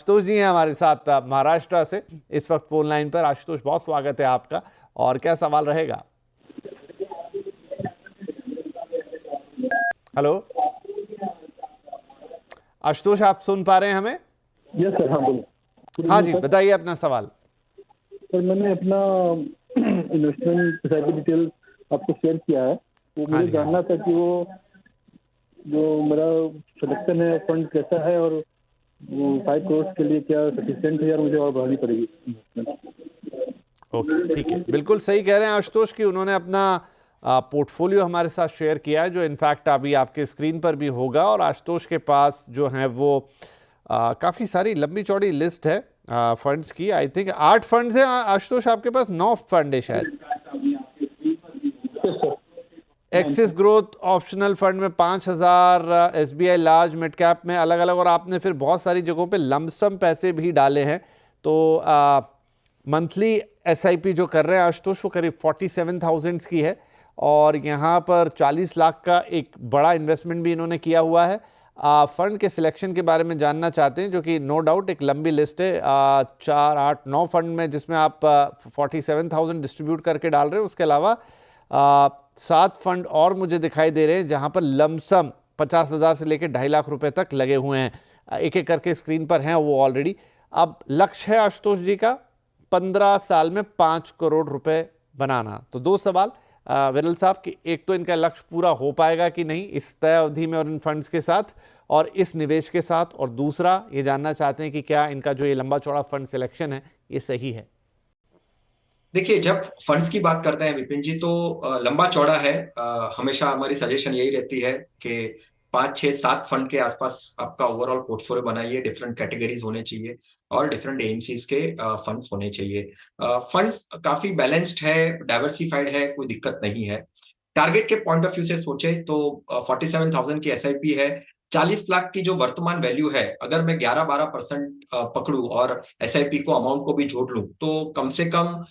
आशुतोष जी हैं हमारे साथ महाराष्ट्र से इस वक्त फोन लाइन पर। आशुतोष, बहुत स्वागत है आपका। और क्या सवाल रहेगा? हेलो आशुतोष, आप सुन पा रहे हैं हमें? यस सर, हाँ बोलो। हाँ जी, बताइए अपना सवाल। सर, मैंने अपना इन्वेस्टमेंट एसआईपी डिटेल आपको शेयर किया है, तो मुझे जानना था कि वो जो मेरा सिलेक्शन है फंड कैसा है, और वो 5 करोड़ के लिए क्या सफिशिएंट है, या मुझे और बढ़ानी पड़ेगी? ओके, ठीक है, बिल्कुल सही कह रहे हैं आशुतोष कि उन्होंने अपना पोर्टफोलियो हमारे साथ शेयर किया है, जो इनफैक्ट अभी आपके स्क्रीन पर भी होगा। और आशुतोष के पास जो है वो काफ़ी सारी लंबी चौड़ी लिस्ट है फंड्स की। आई थिंक 8 फंड्स हैं आशुतोष आपके पास, 9 फंड है शायद। एक्सिस ग्रोथ ऑप्शनल फंड में 5,000, एसबीआई लार्ज मिड कैप में अलग अलग, और आपने फिर बहुत सारी जगहों पे लमसम पैसे भी डाले हैं। तो मंथली एसआईपी जो कर रहे हैं आशुतोष, वो करीब 47,000 की है, और यहाँ पर 40 लाख का एक बड़ा इन्वेस्टमेंट भी इन्होंने किया हुआ है। फंड के सिलेक्शन के बारे में जानना चाहते हैं, जो कि नो डाउट एक लंबी लिस्ट है, 4, 8, 9 फंड में, जिसमें आप 47,000 डिस्ट्रीब्यूट करके डाल रहे हैं। उसके अलावा 7 फंड और मुझे दिखाई दे रहे हैं जहां पर लमसम 50,000 से लेकर 2.5 लाख रुपए तक लगे हुए हैं। एक एक करके स्क्रीन पर हैं वो ऑलरेडी। अब लक्ष्य है आशुतोष जी का 15 साल में 5 करोड़ रुपए बनाना। तो 2 सवाल विरल साहब कि एक तो इनका लक्ष्य पूरा हो पाएगा कि नहीं इस तय अवधि में और इन फंड्स के साथ और इस निवेश के साथ, और दूसरा ये जानना चाहते हैं कि क्या इनका जो ये लंबा चौड़ा फंड सिलेक्शन है ये सही है। देखिए, जब फंड्स की बात करते हैं विपिन जी, तो लंबा चौड़ा है। हमेशा हमारी सजेशन यही रहती है कि 5, 6, 7 फंड के आसपास आपका ओवरऑल पोर्टफोलियो बनाइए। डिफरेंट कैटेगरीज होने चाहिए और डिफरेंट एएमसीज के फंड्स होने चाहिए। फंड्स काफी बैलेंस्ड है, डाइवर्सिफाइड है, कोई दिक्कत नहीं है। टारगेट के पॉइंट ऑफ व्यू से सोचे तो 47,000 की एसआईपी है। 40 लाख की जो वर्तमान वैल्यू है, अगर मैं 11-12% पकड़ू और एसआईपी को अमाउंट को भी जोड़ लूं, तो कम से कम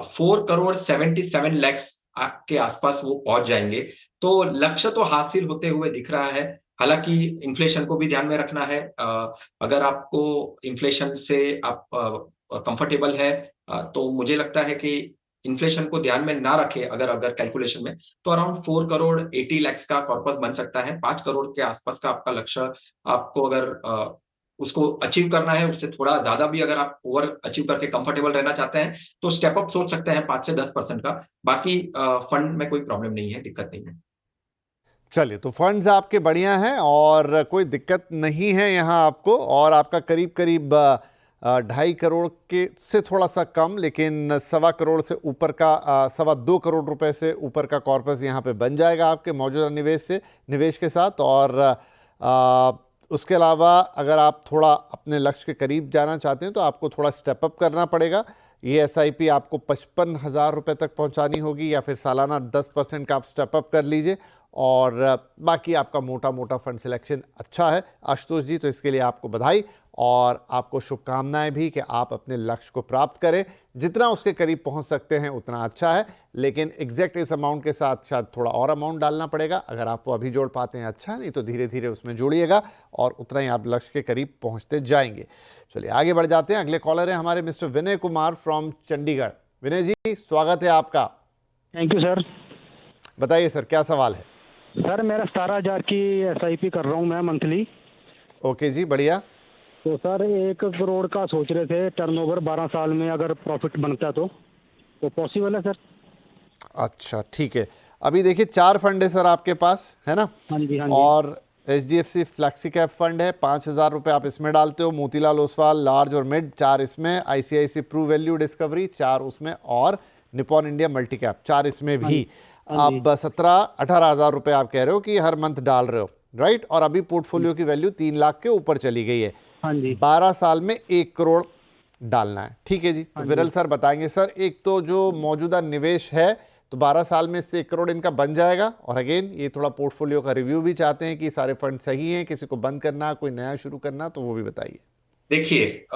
4 करोड़ 77 लैक्स के आसपास वो पहुंच जाएंगे। तो लक्ष्य तो हासिल होते हुए दिख रहा है। हालांकि इन्फ्लेशन को भी ध्यान में रखना है। अगर आपको इन्फ्लेशन से आप कंफर्टेबल है, तो मुझे लगता है कि इन्फ्लेशन को ध्यान में ना रखे अगर अगर कैलकुलेशन में, तो अराउंड 4 करोड़ 80 लैक्स का कॉर्पस बन सकता है। 5 करोड़ के आसपास का आपका लक्ष्य, आपको अगर उसको अचीव करना है, उससे थोड़ा ज्यादा भी अगर आप ओवर अचीव करके कंफर्टेबल रहना चाहते हैं, तो स्टेप अप सोच सकते हैं 5 से 10% का। बाकी फंड में कोई प्रॉब्लम नहीं है, दिक्कत नहीं है। चलिए, तो फंड्स आपके बढ़िया हैं और कोई दिक्कत नहीं है यहाँ आपको, और आपका करीब करीब 2.5 करोड़ के से थोड़ा सा कम, लेकिन 1.25 करोड़ से ऊपर का 2.25 करोड़ रुपए से ऊपर का कॉर्पस यहाँ पे बन जाएगा आपके मौजूदा निवेश के साथ। और उसके अलावा अगर आप थोड़ा अपने लक्ष्य के करीब जाना चाहते हैं तो आपको थोड़ा स्टेप अप करना पड़ेगा। ये एसआईपी आपको 55,000 रुपये तक पहुंचानी होगी, या फिर सालाना 10% का आप स्टेप अप कर लीजिए। और बाकी आपका मोटा मोटा फंड सिलेक्शन अच्छा है आशुतोष जी, तो इसके लिए आपको बधाई और आपको शुभकामनाएं भी कि आप अपने लक्ष्य को प्राप्त करें। जितना उसके करीब पहुंच सकते हैं उतना अच्छा है, लेकिन एग्जैक्ट इस अमाउंट के साथ शायद थोड़ा और अमाउंट डालना पड़ेगा। अगर आप वो अभी जोड़ पाते हैं अच्छा, नहीं तो धीरे धीरे उसमें जोड़िएगा और उतना ही आप लक्ष्य के करीब पहुंचते जाएंगे। चलिए आगे बढ़ जाते हैं। अगले कॉलर है हमारे मिस्टर विनय कुमार फ्रॉम चंडीगढ़। विनय जी, स्वागत है आपका। Thank you sir. बताइए सर, क्या सवाल है? सर, मेरा 17,000 की एसआईपी कर रहा हूँ मैं मंथली। ओके जी, बढ़िया। तो सर 1 करोड़ का सोच रहे थे टर्नओवर 12 साल में, अगर प्रॉफिट बनता तो पॉसिबल है सर? अच्छा, ठीक है। अभी देखिए 4 फंड है सर आपके पास, है ना? हाँ जी, हाँ जी। और एचडीएफसी फ्लैक्सी कैप फंड है, 5,000 रुपये आप इसमें डालते हो। मोतीलाल ओसवाल लार्ज और मिड 4 इसमें, आईसीआईसी प्रू वैल्यू डिस्कवरी 4 उसमें, और निपॉन इंडिया मल्टी कैप 4 इसमें भी। अब 17-18 हज़ार रुपये आप कह रहे हो कि हर मंथ डाल रहे हो, राइट? और अभी पोर्टफोलियो की वैल्यू 3 लाख के ऊपर चली गई है। हाँ जी। 12 साल में 1 करोड़ डालना है, ठीक है जी। तो विरल सर बताएंगे सर, एक तो जो मौजूदा निवेश है तो 12 साल में इससे 1 करोड़ इनका बन जाएगा, और अगेन ये थोड़ा पोर्टफोलियो का रिव्यू भी चाहते हैं कि सारे फंड सही हैं, किसी को बंद करना, कोई नया शुरू करना, तो वो भी बताइए। देखिए,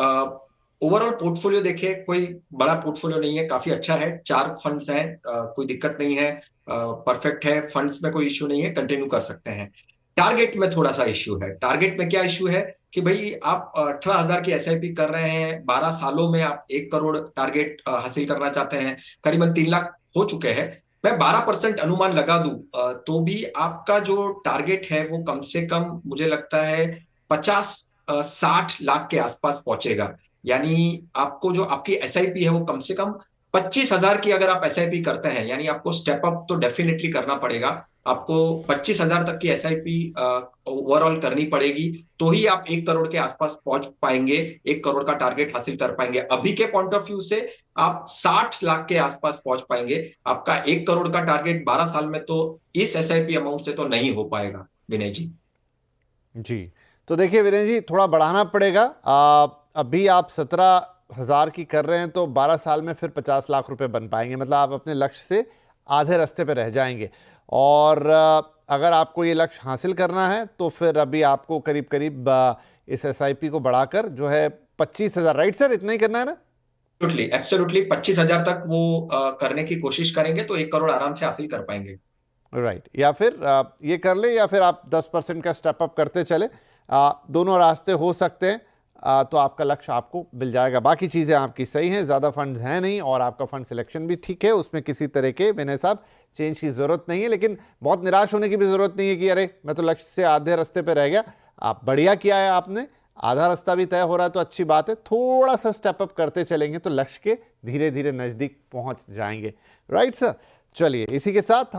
ओवरऑल पोर्टफोलियो देखिए, कोई बड़ा पोर्टफोलियो नहीं है, काफी अच्छा है। 4 फंड्स हैं, कोई दिक्कत नहीं है, परफेक्ट है। फंड्स में कोई इश्यू नहीं है, कंटिन्यू कर सकते हैं। टारगेट में थोड़ा सा इश्यू है। टारगेट में क्या इश्यू है? कि भाई आप 18,000 की एसआईपी कर रहे हैं, 12 सालों में आप 1 करोड़ टारगेट हासिल करना चाहते हैं, करीबन 3 लाख हो चुके हैं। मैं 12% अनुमान लगा दूं तो भी आपका जो टारगेट है वो कम से कम मुझे लगता है 50-60 लाख के आसपास पहुंचेगा। यानी आपको जो आपकी एसआईपी है वो कम से कम 25,000 की अगर आप एसआईपी करते हैं, यानी आपको स्टेप अप तो डेफिनेटली करना पड़ेगा। आपको 25,000 तक की एसआईपी ओवरऑल करनी पड़ेगी, तो ही आप 1 करोड़ के आसपास पहुंच पाएंगे, 1 करोड़ का टारगेट हासिल कर पाएंगे। अभी के पॉइंट ऑफ व्यू से आप 60 लाख के आसपास पहुंच पाएंगे। आपका 1 करोड़ का टारगेट 12 साल में तो इस एसआईपी अमाउंट से तो नहीं हो पाएगा विनय जी। जी, तो देखिए विनय जी, थोड़ा बढ़ाना पड़ेगा। अभी आप 17,000 की कर रहे हैं तो 12 साल में फिर 50 लाख रुपए बन पाएंगे, मतलब आप अपने लक्ष्य से आधे रास्ते पे रह जाएंगे। और अगर आपको ये लक्ष्य हासिल करना है तो फिर अभी आपको करीब करीब इस एसआईपी को बढ़ाकर जो है 25,000, राइट सर, इतना ही करना है ना? एब्सोल्युटली एब्सोल्युटली 25,000 तक वो करने की कोशिश करेंगे तो 1 करोड़ आराम से हासिल कर पाएंगे। राइट, या फिर ये कर ले, या फिर आप 10% का स्टेप अप करते चले। दोनों रास्ते हो सकते हैं। तो आपका लक्ष्य आपको मिल जाएगा। बाकी चीज़ें आपकी सही हैं, ज़्यादा फंड्स हैं नहीं, और आपका फंड सिलेक्शन भी ठीक है, उसमें किसी तरह के विनय साहब चेंज की ज़रूरत नहीं है। लेकिन बहुत निराश होने की भी ज़रूरत नहीं है कि अरे मैं तो लक्ष्य से आधे रास्ते पे रह गया। आप बढ़िया किया है आपने, आधा रास्ता भी तय हो रहा है तो अच्छी बात है। थोड़ा सा स्टेप अप करते चलेंगे तो लक्ष्य के धीरे धीरे नज़दीक पहुँच जाएंगे। राइट सर, चलिए इसी के साथ